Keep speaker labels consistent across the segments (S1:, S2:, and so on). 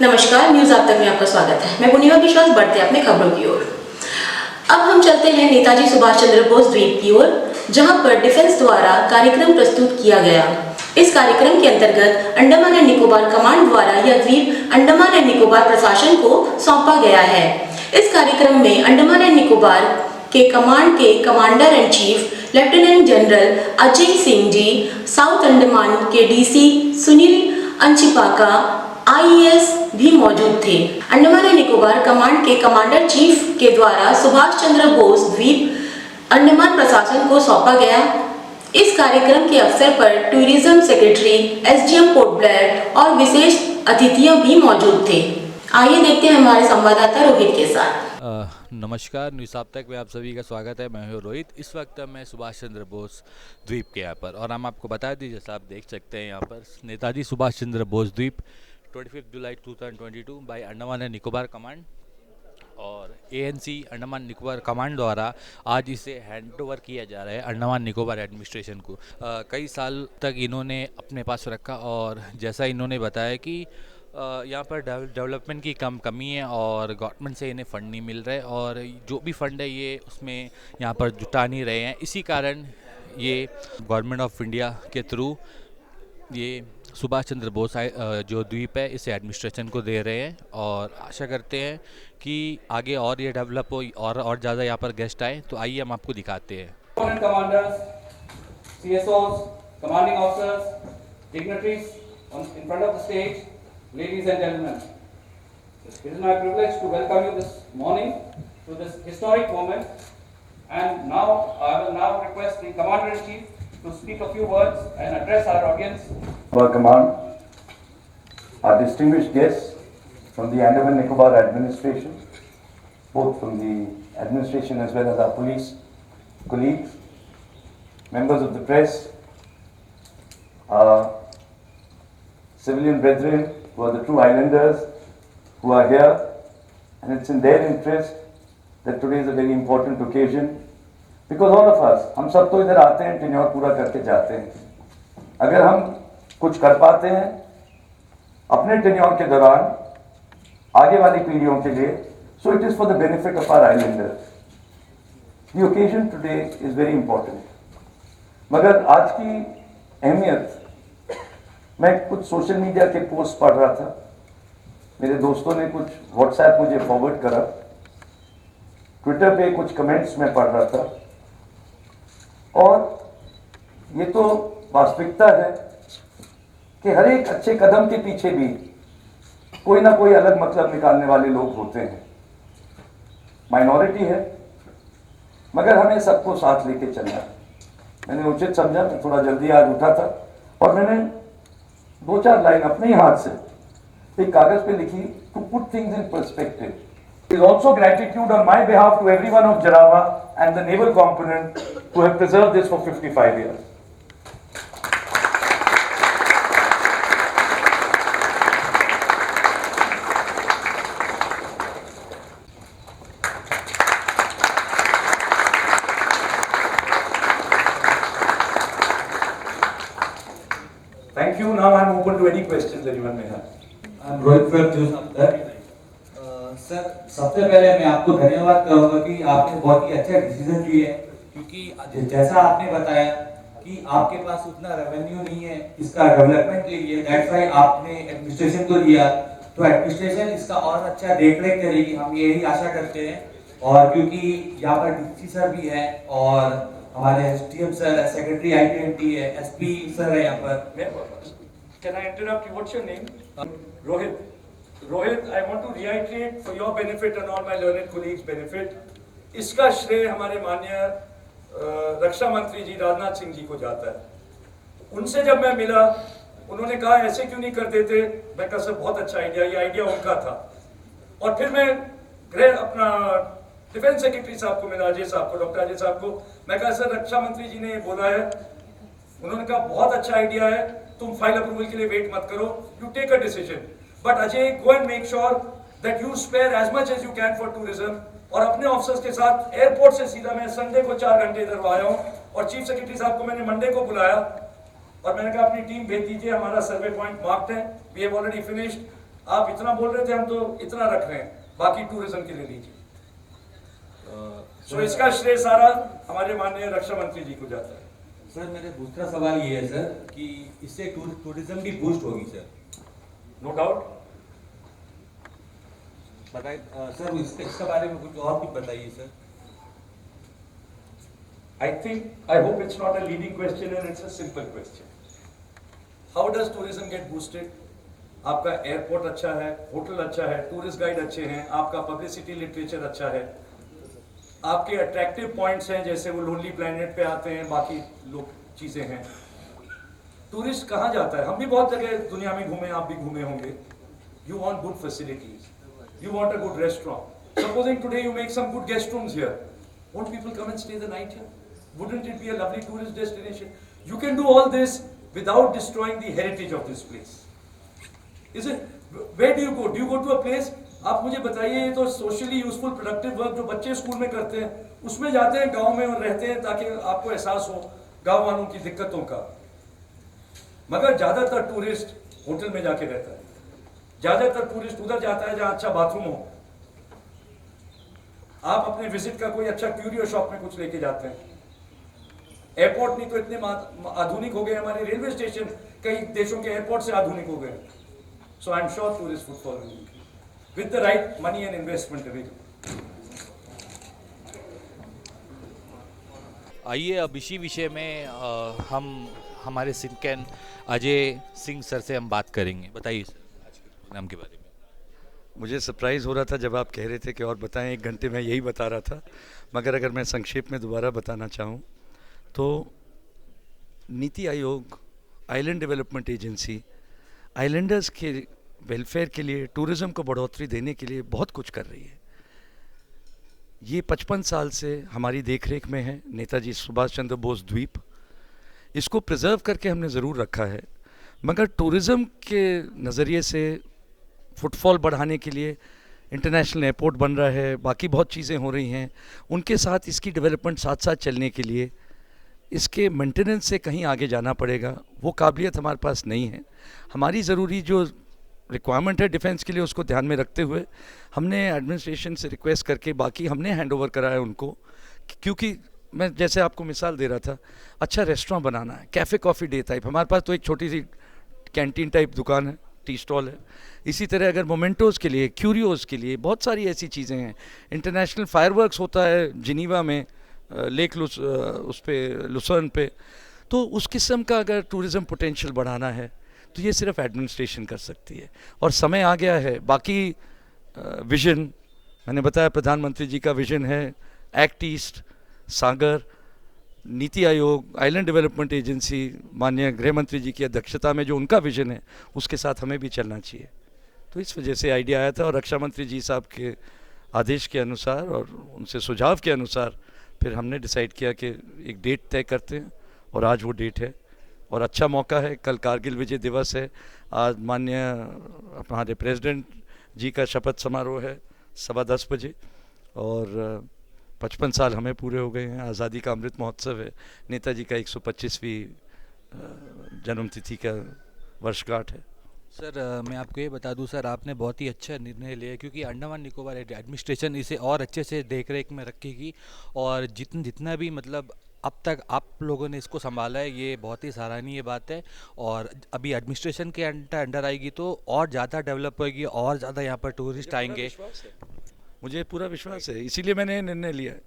S1: नमस्कार, न्यूज आप तक में आपका स्वागत है। मैं पुनिमा विश्वास। बढ़ते अपने खबरों की ओर। अब हम चलते हैं नेताजी सुभाष चंद्र बोस द्वीप की ओर, जहां पर डिफेंस द्वारा कार्यक्रम प्रस्तुत किया गया। इस कार्यक्रम के अंतर्गत अंडमान एंड निकोबार कमांड द्वारा यह द्वीप अंडमान एंड निकोबार प्रशासन को सौंपा गया है। इस कार्यक्रम में अंडमान एंड निकोबार के कमांड के commander and chief lieutenant general Ajay Singh ji, south Andaman के डीसी सुनील अंचिपाका IAS भी मौजूद थे। अंडमान एंड निकोबार कमांड के कमांडर चीफ के द्वारा सुभाष चंद्र बोस द्वीप अंडमान प्रशासन को सौंपा गया। इस कार्यक्रम के अवसर पर tourism secretary SDM port Blair और विशेष अतिथियां भी मौजूद थे। आइए देखते हैं हमारे संवाददाता रोहित के साथ।
S2: नमस्कार, न्यूज़ आप तक में आप सभी का स्वागत है। मैं हूं रोहित। इस वक्त मैं सुभाष चंद्र बोस द्वीप के यहाँ पर, और हम आपको बता दें, जैसा आप देख सकते हैं यहाँ पर नेताजी सुभाष चंद्र बोस द्वीप 25 जुलाई 2022 by Andaman and Nicobar command और ANC अंडमान निकोबार कमांड द्वारा आज इसे हैंड ओवर किया जा रहा है अंडमान निकोबार एडमिनिस्ट्रेशन को। कई साल तक इन्होंने अपने पास रखा, और जैसा इन्होंने बताया कि यहाँ पर डेवलपमेंट की कमी है और गवर्नमेंट से इन्हें फंड नहीं मिल रहा है, और जो भी फंड है ये उसमें यहाँ पर जुटा नहीं रहे हैं। इसी कारण ये गवर्नमेंट ऑफ इंडिया के थ्रू ये सुभाष चंद्र बोस जो द्वीप है इसे एडमिनिस्ट्रेशन को दे रहे हैं, और आशा करते हैं कि आगे और ये डेवलप हो और ज़्यादा यहाँ पर गेस्ट आए। तो आइए हम आपको दिखाते हैं।
S3: Commanders, CSOs, commanding officers, dignitaries in front of the stage, ladies and gentlemen, it is my privilege to welcome you this morning to this historic moment, and now I will now request the Commander-in-Chief to speak a few words and address our audience.
S4: Our command, our distinguished guests from the Andaman Nicobar administration, both from the administration as well as our police colleagues, members of the press, our civilian brethren who are the true islanders who are here, and it's in their interest that today is a very important occasion, because all of us, हम सब तो इधर आते हैं tenure पूरा करके जाते हैं। अगर हम कुछ कर पाते हैं अपने टेन्योर के दौरान आगे वाली पीढ़ियों के लिए, so it is for the benefit of our islanders. The occasion today is very important. मगर आज की अहमियत, मैं कुछ सोशल मीडिया के पोस्ट पढ़ रहा था, मेरे दोस्तों ने कुछ व्हाट्सएप मुझे फॉरवर्ड करा, ट्विटर पे कुछ कमेंट्स में पढ़ रहा था, और ये तो वास्तविकता है कि हर एक अच्छे कदम के पीछे भी कोई ना कोई अलग मतलब निकालने वाले लोग होते हैं। माइनॉरिटी है, मगर हमें सबको साथ लेके चलना है। मैंने उचित समझा, मैं थोड़ा जल्दी आज उठा था और मैंने 2-4 लाइन अपने ही हाथ से एक कागज पे लिखी, to put things in perspective. Is also gratitude on my behalf to everyone of Jarava and the naval component who have preserved this for 55 years. Thank you. Now I am open to any questions that anyone may have.
S5: I am Rohit from News Update. Sir, सबसे पहले मैं आपको धन्यवाद करूंगा कि आपने बहुत ही अच्छा डिसीजन लिए, क्योंकि जैसा आपने बताया कि आपके पास उतना रेवेन्यू नहीं है इसका डेवलपमेंट के लिए, दैट्स व्हाई आपने एडमिनिस्ट्रेशन को दिया। तो एडमिनिस्ट्रेशन इसका और अच्छा देखरेख करेगी, हम यही आशा करते हैं। और क्योंकि यहाँ पर डीसी सर भी है और हमारे SDM सर, सेक्रेटरी ITNT है, SP सर है यहाँ पर।
S3: Can I interrupt you? What's your name? Rohit. Rohit, I want to reiterate for your benefit and all my learned colleagues' benefit, इसका श्रेय हमारे माननीय रक्षा मंत्री जी राजनाथ सिंह जी को जाता है। उनसे जब मैं मिला, उन्होंने कहा ऐसे क्यों नहीं करते थे। मैं कहा सर बहुत अच्छा आइडिया, ये आइडिया उनका था। और फिर मैं अपना डिफेंस सेक्रेटरी साहब को मिला, अजय साहब को, डॉक्टर अजय साहब को। मैं कहा सर रक्षा मंत्री जी ने ये बोला है। उन्होंने कहा बहुत अच्छा आइडिया है, तुम फाइल अप्रूवल के लिए वेट मत करो, you take a decision, but Ajay go and make sure that you spare as much as you can for tourism. और अपने ऑफिसर्स के साथ एयरपोर्ट से सीधा मैं संडे को 4 घंटे इधर आया हूँ, और चीफ सेक्रेटरी साहब को मैंने मंडे को बुलाया और मैंने कहा अपनी टीम भेज दीजिए, हमारा सर्वे पॉइंट मार्क्ड है, वी हैव ऑलरेडी फिनिश्ड। आप इतना बोल रहे थे, हम तो इतना रख रहे हैं, बाकी टूरिज्म के लिए लीजिए। तो इसका श्रेय सारा हमारे माननीय रक्षा मंत्री जी को जाता है।
S5: सर मेरा दूसरा सवाल ये है सर कि इससे टूरिज्म की बूस्ट होगी सर।
S3: No doubt.
S5: बताइए सर, इसके बारे में कुछ और भी बताइए sir.
S3: I hope it's not a leading question and it's a simple question. How does tourism get boosted? आपका एयरपोर्ट अच्छा है, होटल अच्छा है, टूरिस्ट गाइड अच्छे हैं, आपका पब्लिसिटी लिटरेचर अच्छा है, आपके अट्रैक्टिव पॉइंट्स हैं, जैसे वो लोनली प्लैनेट पे आते हैं, बाकी लोग चीजें हैं। टूरिस्ट कहाँ जाता है? हम भी बहुत जगह दुनिया में घूमे, आप भी घूमे होंगे। You want good facilities. You want a good restaurant. Supposing today you make some good guest rooms here, won't people come and stay the night here? Wouldn't it be a lovely tourist destination? You can do all this without destroying the heritage of this place. Is it? Where do you go? Do you go to a place? आप मुझे बताइए, ये तो socially useful productive work जो बच्चे school में करते हैं, उसमें जाते हैं गांव में और रहते हैं ताकि आपको एहसास हो गांव वालों की दिक्कतों का। मगर ज्यादातर टूरिस्ट होटल में जाके रहता है, ज्यादातर टूरिस्ट उधर जाता है जहां अच्छा बाथरूम हो। आप अपने विजिट का कोई अच्छा क्यूरियो शॉप में कुछ लेके जाते हैं। एयरपोर्ट नहीं तो इतने आधुनिक हो गए, हमारे रेलवे स्टेशन कई देशों के एयरपोर्ट से आधुनिक हो गए। So I am sure tourist footfall with the right money and investment available.
S2: आइए अब इसी विषय में हम हमारे सिंकन अजय सिंह सर से हम बात करेंगे। बताइए सर आज के प्रोग्राम के बारे में।
S6: मुझे सरप्राइज़ हो रहा था जब आप कह रहे थे कि और बताएं, 1 घंटे में यही बता रहा था, मगर अगर मैं संक्षेप में दोबारा बताना चाहूँ तो NITI Aayog, island development agency Islanders के वेलफेयर के लिए, टूरिज़्म को बढ़ोतरी देने के लिए बहुत कुछ कर रही है। ये 55 साल से हमारी देखरेख में है नेताजी सुभाष चंद्र बोस द्वीप। इसको प्रिजर्व करके हमने ज़रूर रखा है, मगर टूरिज़्म के नज़रिए से फुटफॉल बढ़ाने के लिए इंटरनेशनल एयरपोर्ट बन रहा है, बाकी बहुत चीज़ें हो रही हैं, उनके साथ इसकी डेवलपमेंट साथ साथ चलने के लिए इसके मेंटेनेंस से कहीं आगे जाना पड़ेगा। वो काबिलियत हमारे पास नहीं है। हमारी ज़रूरी जो रिक्वायरमेंट है डिफेंस के लिए, उसको ध्यान में रखते हुए हमने एडमिनिस्ट्रेशन से रिक्वेस्ट करके बाकी हमने हैंड ओवर करा है उनको, क्योंकि मैं जैसे आपको मिसाल दे रहा था, अच्छा रेस्टोरेंट बनाना है, कैफ़े कॉफ़ी डे टाइप। हमारे पास तो एक छोटी सी कैंटीन टाइप दुकान है, टी स्टॉल है। इसी तरह अगर मोमेंटोज़ के लिए, क्यूरियोज़ के लिए बहुत सारी ऐसी चीज़ें हैं। इंटरनेशनल फायरवर्क्स होता है जिनीवा में, लेक उस पे लुसर्न पे, तो उस किस्म का अगर टूरिज़्म पोटेंशियल बढ़ाना है तो ये सिर्फ एडमिनिस्ट्रेशन कर सकती है, और समय आ गया है। बाकी विज़न मैंने बताया, प्रधानमंत्री जी का विज़न है, एक्ट ईस्ट, सागर, NITI Aayog, island development agency, माननीय गृह मंत्री जी की अध्यक्षता में जो उनका विज़न है, उसके साथ हमें भी चलना चाहिए। तो इस वजह से आइडिया आया था, और रक्षा मंत्री जी साहब के आदेश के अनुसार और उनसे सुझाव के अनुसार फिर हमने डिसाइड किया कि एक डेट तय करते हैं, और आज वो डेट है। और अच्छा मौका है, कल कारगिल विजय दिवस है, आज माननीय हमारे प्रेसिडेंट जी का शपथ समारोह है 10:15 बजे, और 55 साल हमें पूरे हो गए हैं। आज़ादी का अमृत महोत्सव है, नेताजी का 125वीं जन्मतिथि का वर्षगांठ है।
S2: सर मैं आपको ये बता दूं सर, आपने बहुत ही अच्छा निर्णय लिया, क्योंकि अंडमान निकोबार एडमिनिस्ट्रेशन इसे और अच्छे से देख रेख में रखेगी, और जितना भी मतलब अब तक आप लोगों ने इसको संभाला है, ये बहुत ही सराहनीय बात है। और अभी एडमिनिस्ट्रेशन के अंडर आएगी तो और ज़्यादा डेवलप होगी, और ज़्यादा यहाँ पर टूरिस्ट आएंगे।
S6: मुझे पूरा विश्वास है, इसीलिए मैंने निर्णय लिया है।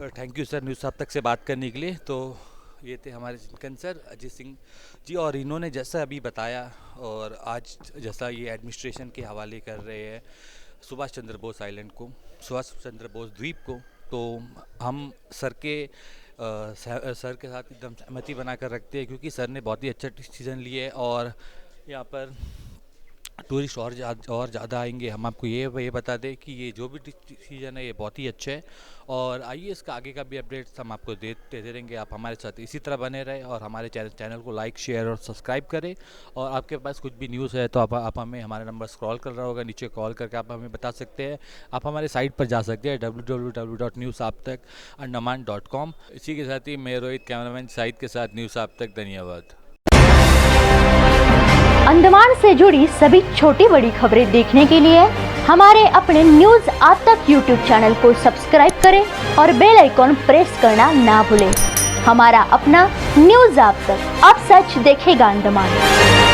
S2: थैंक यू सर न्यूज़ साहब तक से बात करने के लिए। तो ये थे हमारे सिंकन सर अजय सिंह जी, और इन्होंने जैसा अभी बताया, और आज जैसा ये एडमिनिस्ट्रेशन के हवाले कर रहे हैं सुभाष चंद्र बोस आइलैंड को, सुभाष चंद्र बोस द्वीप को, तो हम सर के साथ एकदम सहमति बनाकर रखते हैं, क्योंकि सर ने बहुत ही अच्छा डिसीजन लिए है, और यहाँ पर टूरिस्ट और ज़्यादा आएंगे। हम आपको ये बता दें कि ये जो भी डिसीजन है ये बहुत ही अच्छा है, और आइए इसका आगे का भी अपडेट्स हम आपको देते रहेंगे। आप हमारे साथ इसी तरह बने रहें, और हमारे चैनल को लाइक, शेयर और सब्सक्राइब करें। और आपके पास कुछ भी न्यूज़ है तो आप हमें, हमारा नंबर स्क्रॉल कर रहा होगा नीचे, कॉल करके आप हमें बता सकते हैं। आप हमारे साइट पर जा सकते हैं www.newsaptak.com। इसी के साथ ही मैं रोहित, कैमरामैन शाहिद के साथ न्यूज़ आप तक। धन्यवाद।
S7: अंडमान से जुड़ी सभी छोटी बड़ी खबरें देखने के लिए हमारे अपने न्यूज़ आज तक यूट्यूब चैनल को सब्सक्राइब करें और बेल आइकॉन प्रेस करना ना भूलें। हमारा अपना न्यूज़ आज तक, अब सच देखेगा अंडमान।